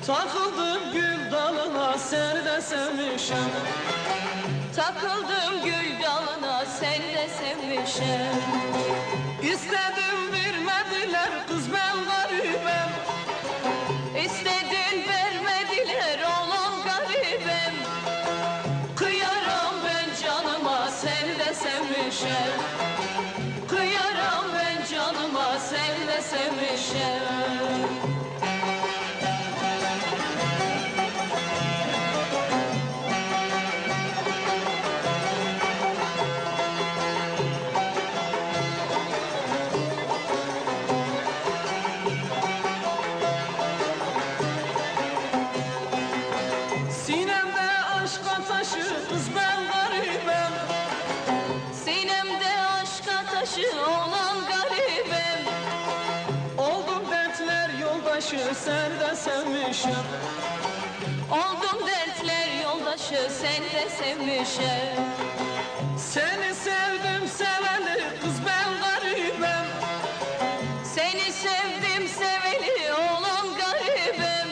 Takıldım gül dalına, seni de sevmişim. Takıldım gül dalına, sen de sevmişim. İstedim vermediler, kız ben garibim. İstedin vermediler, oğlum garibim. Kıyarım ben canıma, seni de sevmişim. Kıyarım ben canıma, sen de sevmişim. Sinemde aşk ataşı, kız ben garibim. Sinemde aşk ataşı olan garibim. Oldum dertler yoldaşı, seni de sevmişim. Oldum dertler yoldaşı, sen de sevmişim. Seni sevdim seveli, kız ben garibim. Seni sevdim seveli, oğlum garibim.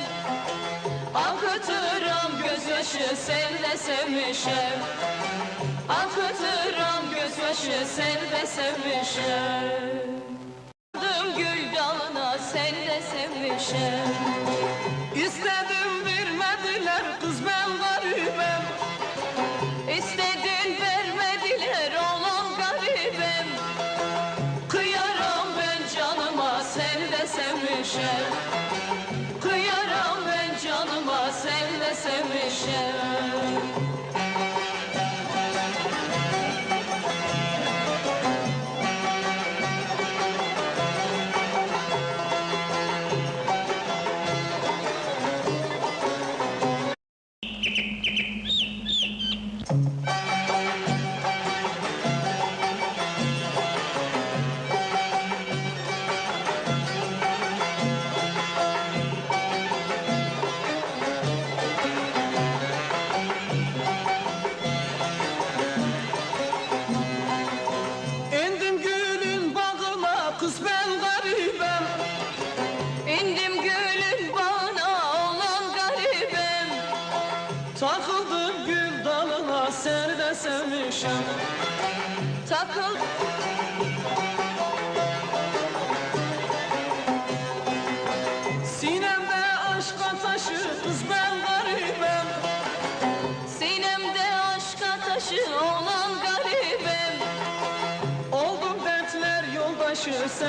Akıtıram gözyaşı, sen de sevmişim. Akıtıram gözyaşı, sen de sevmişim. Takıldım gül dalına, sen de sevmişim. İstedim vermediler, kız ben garibim. İstedin vermediler, oğlum garibim. Kıyarım ben canıma, seni de sevmişim. Kıyarım ben canıma, sen de sevmişim. İndim gülün bağına, kız ben garibim. İndim gülün bağına, oğlan garibim. Takıldım gül dalına, seni de sevmişim. Takıl Sinemde aşk ataşı, kız ben garibim. sinemde aşk ataşı olan garibim. Oldum dertler yoldaşı, sen